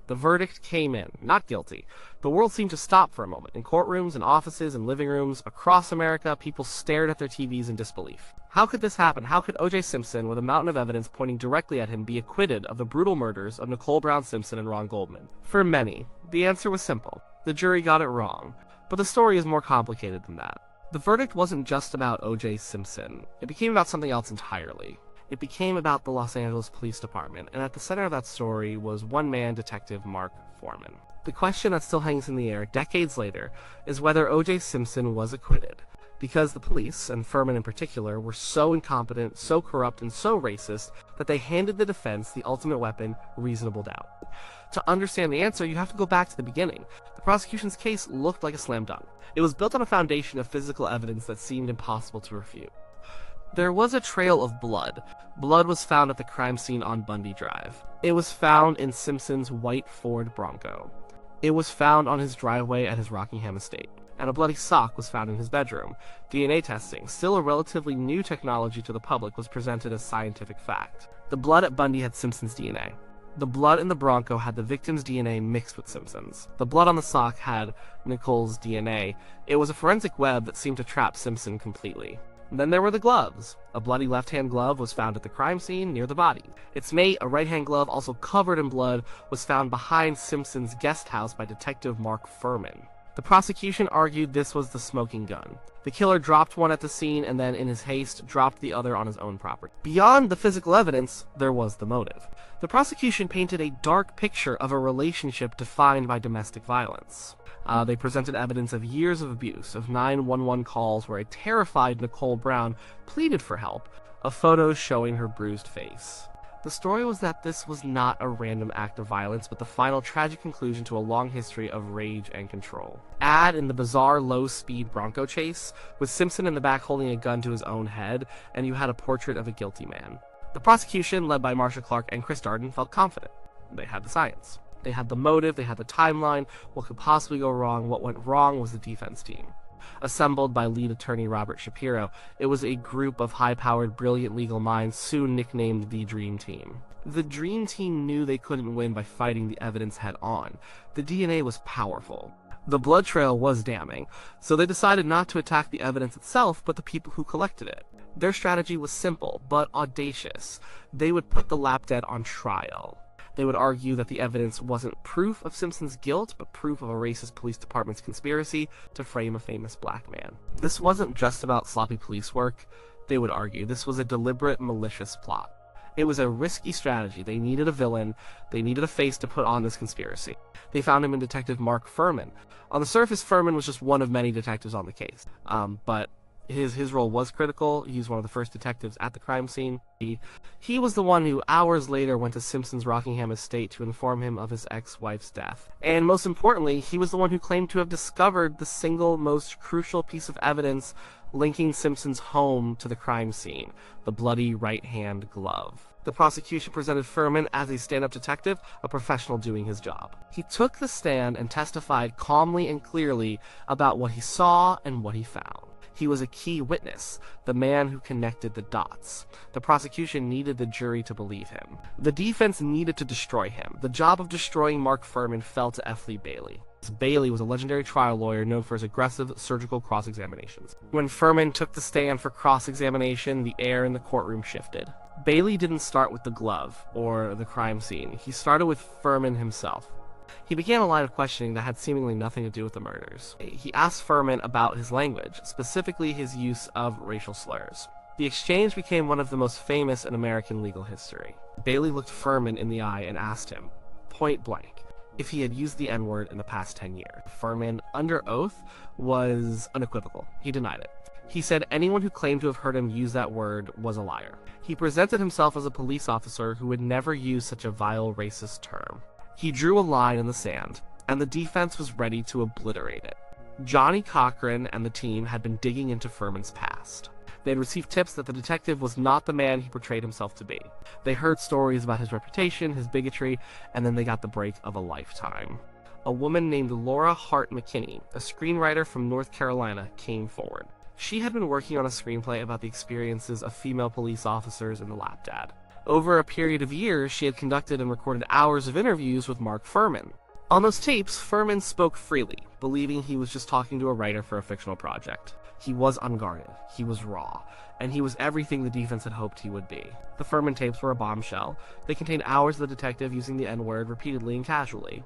The verdict came in, not guilty. The world seemed to stop for a moment. In courtrooms and offices and living rooms across America, people stared at their TVs in disbelief. How could this happen? How could O.J. Simpson, with a mountain of evidence pointing directly at him, be acquitted of the brutal murders of Nicole Brown Simpson and Ron Goldman? For many, the answer was simple. The jury got it wrong. But the story is more complicated than that. The verdict wasn't just about O.J. Simpson. It became about something else entirely. It became about the Los Angeles Police Department, and at the center of that story was one man, Detective Mark Fuhrman. The question that still hangs in the air decades later is whether O.J. Simpson was acquitted, because the police, and Fuhrman in particular, were so incompetent, so corrupt, and so racist that they handed the defense the ultimate weapon, reasonable doubt. To understand the answer, you have to go back to the beginning. The prosecution's case looked like a slam dunk. It was built on a foundation of physical evidence that seemed impossible to refute. There was a trail of blood. Blood was found at the crime scene on Bundy Drive. It was found in Simpson's white Ford Bronco. It was found on his driveway at his Rockingham estate. And a bloody sock was found in his bedroom. DNA testing, still a relatively new technology to the public, was presented as scientific fact. The blood at Bundy had Simpson's DNA. The blood in the Bronco had the victim's DNA mixed with Simpson's. The blood on the sock had Nicole's DNA. It was a forensic web that seemed to trap Simpson completely. Then there were the gloves. A bloody left-hand glove was found at the crime scene near the body. Its mate, a right-hand glove also covered in blood, was found behind Simpson's guest house by Detective Mark Fuhrman. The prosecution argued this was the smoking gun. The killer dropped one at the scene and then, in his haste, dropped the other on his own property. Beyond the physical evidence, there was the motive. The prosecution painted a dark picture of a relationship defined by domestic violence. They presented evidence of years of abuse, of 911 calls where a terrified Nicole Brown pleaded for help, of photos showing her bruised face. The story was that this was not a random act of violence, but the final tragic conclusion to a long history of rage and control. Add in the bizarre low-speed Bronco chase, with Simpson in the back holding a gun to his own head, and you had a portrait of a guilty man. The prosecution, led by Marcia Clark and Chris Darden, felt confident. They had the science. They had the motive, they had the timeline, what could possibly go wrong. What went wrong was the defense team. Assembled by lead attorney Robert Shapiro, it was a group of high-powered, brilliant legal minds soon nicknamed the Dream Team. The Dream Team knew they couldn't win by fighting the evidence head-on. The DNA was powerful. The blood trail was damning, so they decided not to attack the evidence itself, but the people who collected it. Their strategy was simple, but audacious. They would put the lap dead on trial. They would argue that the evidence wasn't proof of Simpson's guilt, but proof of a racist police department's conspiracy to frame a famous black man. This wasn't just about sloppy police work, they would argue. This was a deliberate, malicious plot. It was a risky strategy. They needed a villain. They needed a face to put on this conspiracy. They found him in Detective Mark Fuhrman. On the surface, Fuhrman was just one of many detectives on the case. But his role was critical. He was one of the first detectives at the crime scene. He was the one who hours later went to Simpson's Rockingham estate to inform him of his ex-wife's death. And most importantly, he was the one who claimed to have discovered the single most crucial piece of evidence linking Simpson's home to the crime scene, the bloody right-hand glove. The prosecution presented Fuhrman as a stand-up detective, a professional doing his job. He took the stand and testified calmly and clearly about what he saw and what he found. He was a key witness, the man who connected the dots. The prosecution needed the jury to believe him. The defense needed to destroy him. The job of destroying Mark Fuhrman fell to F. Lee Bailey. Bailey was a legendary trial lawyer known for his aggressive surgical cross-examinations. When Fuhrman took the stand for cross-examination, the air in the courtroom shifted. Bailey didn't start with the glove, or the crime scene. He started with Fuhrman himself. He began a line of questioning that had seemingly nothing to do with the murders. He asked Fuhrman about his language, specifically his use of racial slurs. The exchange became one of the most famous in American legal history. Bailey looked Fuhrman in the eye and asked him, point blank, if he had used the N-word in the past 10 years. Fuhrman, under oath, was unequivocal. He denied it. He said anyone who claimed to have heard him use that word was a liar. He presented himself as a police officer who would never use such a vile racist term. He drew a line in the sand, and the defense was ready to obliterate it. Johnny Cochran and the team had been digging into Fuhrman's past. They had received tips that the detective was not the man he portrayed himself to be. They heard stories about his reputation, his bigotry, and then they got the break of a lifetime. A woman named Laura Hart McKinney, a screenwriter from North Carolina, came forward. She had been working on a screenplay about the experiences of female police officers in the lap dad. Over a period of years, she had conducted and recorded hours of interviews with Mark Fuhrman. On those tapes, Fuhrman spoke freely, believing he was just talking to a writer for a fictional project. He was unguarded, he was raw, and he was everything the defense had hoped he would be. The Fuhrman tapes were a bombshell. They contained hours of the detective using the N-word repeatedly and casually.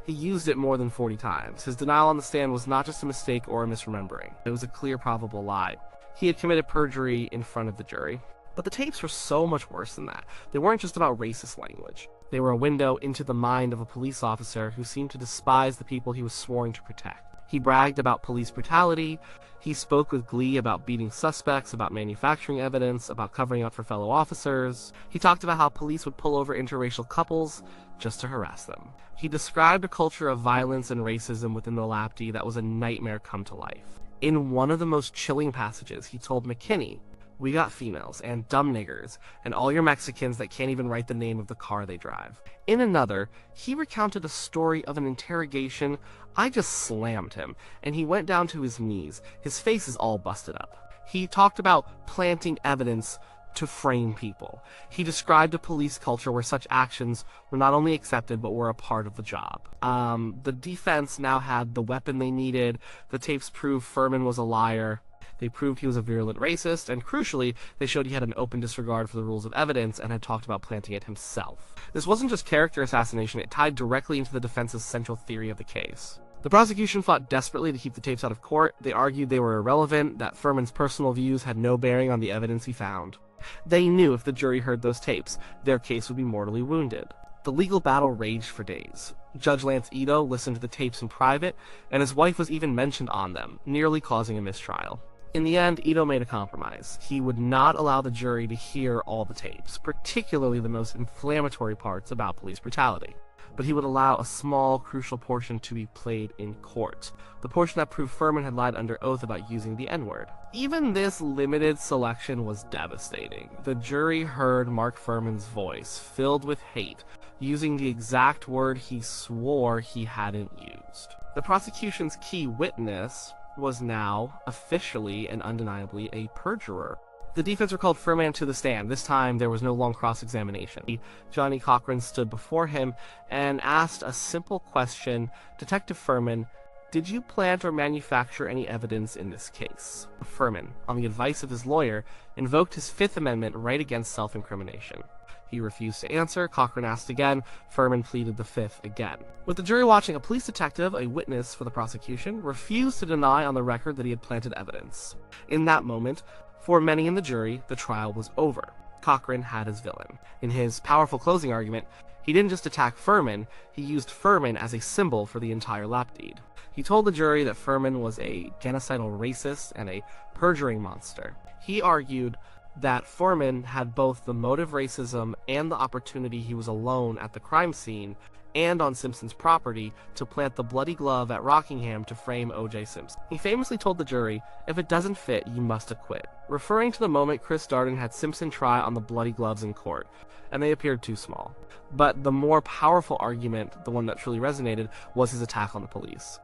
He used it more than 40 times. His denial on the stand was not just a mistake or a misremembering. It was a clear, probable lie. He had committed perjury in front of the jury. But the tapes were so much worse than that. They weren't just about racist language. They were a window into the mind of a police officer who seemed to despise the people he was sworn to protect. He bragged about police brutality. He spoke with glee about beating suspects, about manufacturing evidence, about covering up for fellow officers. He talked about how police would pull over interracial couples just to harass them. He described a culture of violence and racism within the Lapd that was a nightmare come to life. In one of the most chilling passages, he told McKinney, "We got females, and dumb niggers, and all your Mexicans that can't even write the name of the car they drive." In another, he recounted a story of an interrogation. I just slammed him, and he went down to his knees. His face is all busted up. He talked about planting evidence to frame people. He described a police culture where such actions were not only accepted, but were a part of the job. The defense now had the weapon they needed. The tapes proved Fuhrman was a liar. They proved he was a virulent racist, and crucially, they showed he had an open disregard for the rules of evidence and had talked about planting it himself. This wasn't just character assassination, it tied directly into the defense's central theory of the case. The prosecution fought desperately to keep the tapes out of court. They argued they were irrelevant, that Fuhrman's personal views had no bearing on the evidence he found. They knew if the jury heard those tapes, their case would be mortally wounded. The legal battle raged for days. Judge Lance Ito listened to the tapes in private, and his wife was even mentioned on them, nearly causing a mistrial. In the end, Ito made a compromise. He would not allow the jury to hear all the tapes, particularly the most inflammatory parts about police brutality. But he would allow a small, crucial portion to be played in court, the portion that proved Fuhrman had lied under oath about using the N-word. Even this limited selection was devastating. The jury heard Mark Fuhrman's voice, filled with hate, using the exact word he swore he hadn't used. The prosecution's key witness was now, officially and undeniably, a perjurer. The defense recalled Fuhrman to the stand. This time, there was no long cross-examination. Johnny Cochran stood before him and asked a simple question. "Detective Fuhrman, did you plant or manufacture any evidence in this case?" Fuhrman, on the advice of his lawyer, invoked his Fifth Amendment right against self-incrimination. He refused to answer. Cochran asked again. Fuhrman pleaded the fifth again. With the jury watching, a police detective, a witness for the prosecution, refused to deny on the record that he had planted evidence. In that moment, for many in the jury, the trial was over. Cochran had his villain. In his powerful closing argument, he didn't just attack Fuhrman, he used Fuhrman as a symbol for the entire Lapd. He told the jury that Fuhrman was a genocidal racist and a perjuring monster. He argued that Fuhrman had both the motive racism and the opportunity he was alone at the crime scene and on Simpson's property to plant the bloody glove at Rockingham to frame O.J. Simpson. He famously told the jury, "If it doesn't fit, you must acquit," referring to the moment Chris Darden had Simpson try on the bloody gloves in court, and they appeared too small. But the more powerful argument, the one that truly resonated, was his attack on the police.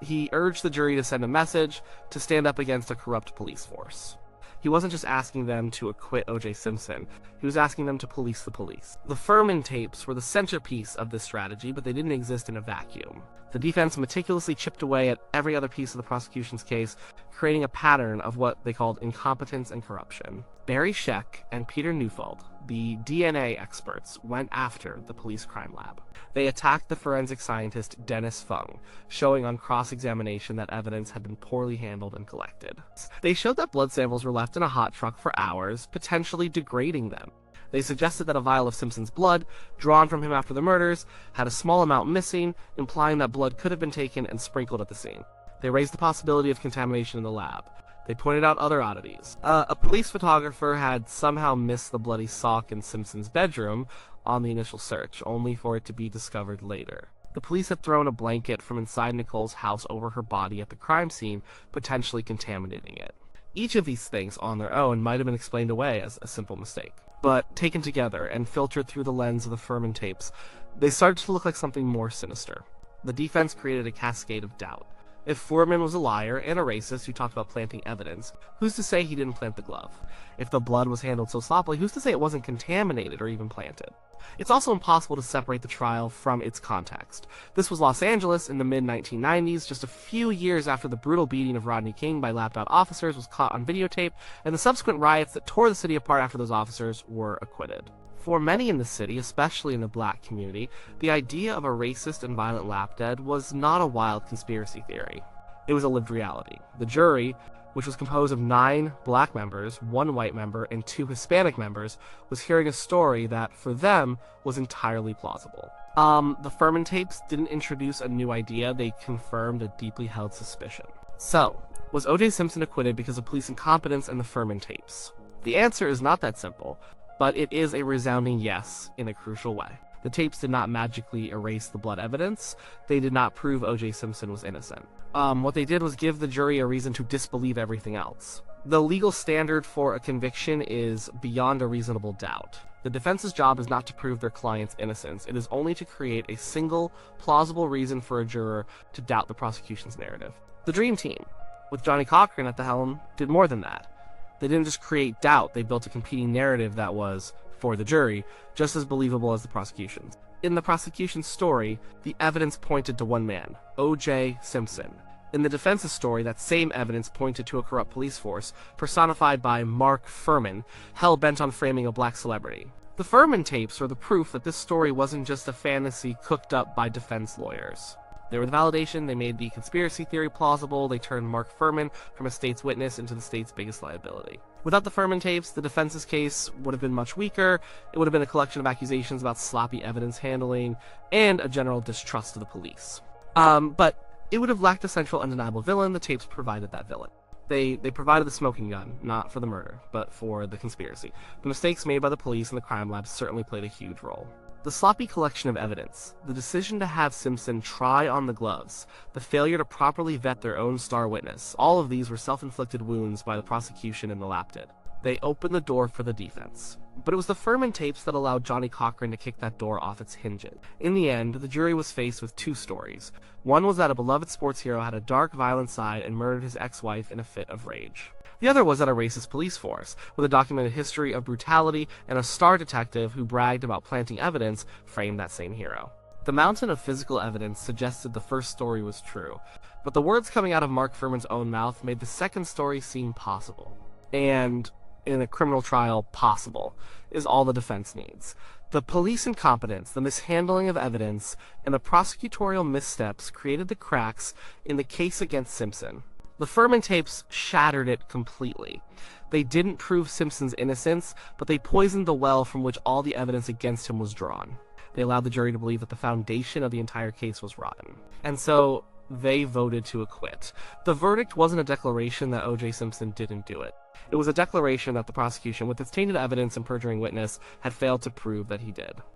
He urged the jury to send a message to stand up against a corrupt police force. He wasn't just asking them to acquit O.J. Simpson, he was asking them to police the police. The Fuhrman tapes were the centerpiece of this strategy, but they didn't exist in a vacuum. The defense meticulously chipped away at every other piece of the prosecution's case, creating a pattern of what they called incompetence and corruption. Barry Scheck and Peter Neufeld, the DNA experts, went after the police crime lab. They attacked the forensic scientist Dennis Fung, showing on cross-examination that evidence had been poorly handled and collected. They showed that blood samples were left in a hot truck for hours, potentially degrading them. They suggested that a vial of Simpson's blood, drawn from him after the murders, had a small amount missing, implying that blood could have been taken and sprinkled at the scene. They raised the possibility of contamination in the lab. They pointed out other oddities. A police photographer had somehow missed the bloody sock in Simpson's bedroom on the initial search, only for it to be discovered later. The police had thrown a blanket from inside Nicole's house over her body at the crime scene, potentially contaminating it. Each of these things on their own might have been explained away as a simple mistake. But taken together and filtered through the lens of the Fuhrman tapes, they started to look like something more sinister. The defense created a cascade of doubt. If Fuhrman was a liar and a racist who talked about planting evidence, who's to say he didn't plant the glove? If the blood was handled so sloppily, who's to say it wasn't contaminated or even planted? It's also impossible to separate the trial from its context. This was Los Angeles in the mid-1990s, just a few years after the brutal beating of Rodney King by lapped-out officers was caught on videotape, and the subsequent riots that tore the city apart after those officers were acquitted. For many in the city, especially in the black community, the idea of a racist and violent lapdog was not a wild conspiracy theory. It was a lived reality. The jury, which was composed of 9 black members, 1 white member, and 2 Hispanic members, was hearing a story that, for them, was entirely plausible. The Fuhrman tapes didn't introduce a new idea, they confirmed a deeply held suspicion. So, was O.J. Simpson acquitted because of police incompetence and the Fuhrman tapes? The answer is not that simple, but it is a resounding yes in a crucial way. The tapes did not magically erase the blood evidence. They did not prove O.J. Simpson was innocent. What they did was give the jury a reason to disbelieve everything else. The legal standard for a conviction is beyond a reasonable doubt. The defense's job is not to prove their client's innocence. It is only to create a single, plausible reason for a juror to doubt the prosecution's narrative. The Dream Team, with Johnny Cochran at the helm, did more than that. They didn't just create doubt, they built a competing narrative that was, for the jury, just as believable as the prosecution's. In the prosecution's story, the evidence pointed to one man, O.J. Simpson. In the defense's story, that same evidence pointed to a corrupt police force, personified by Mark Fuhrman, hell-bent on framing a black celebrity. The Fuhrman tapes were the proof that this story wasn't just a fantasy cooked up by defense lawyers. They were the validation, they made the conspiracy theory plausible, they turned Mark Fuhrman from a state's witness into the state's biggest liability. Without the Fuhrman tapes, the defense's case would have been much weaker, it would have been a collection of accusations about sloppy evidence handling, and a general distrust of the police. But it would have lacked a central undeniable villain. The tapes provided that villain. They provided the smoking gun, not for the murder, but for the conspiracy. The mistakes made by the police and the crime lab certainly played a huge role. The sloppy collection of evidence, the decision to have Simpson try on the gloves, the failure to properly vet their own star witness, all of these were self-inflicted wounds by the prosecution and the lap did. They opened the door for the defense. But it was the Fuhrman tapes that allowed Johnny Cochran to kick that door off its hinges. In the end, the jury was faced with 2 stories. One was that a beloved sports hero had a dark, violent side and murdered his ex-wife in a fit of rage. The other was that a racist police force, with a documented history of brutality and a star detective who bragged about planting evidence, framed that same hero. The mountain of physical evidence suggested the first story was true, but the words coming out of Mark Fuhrman's own mouth made the second story seem possible. And, in a criminal trial, possible is all the defense needs. The police incompetence, the mishandling of evidence, and the prosecutorial missteps created the cracks in the case against Simpson. The Fuhrman tapes shattered it completely. They didn't prove Simpson's innocence, but they poisoned the well from which all the evidence against him was drawn. They allowed the jury to believe that the foundation of the entire case was rotten. And so, they voted to acquit. The verdict wasn't a declaration that O.J. Simpson didn't do it. It was a declaration that the prosecution, with its tainted evidence and perjuring witness, had failed to prove that he did.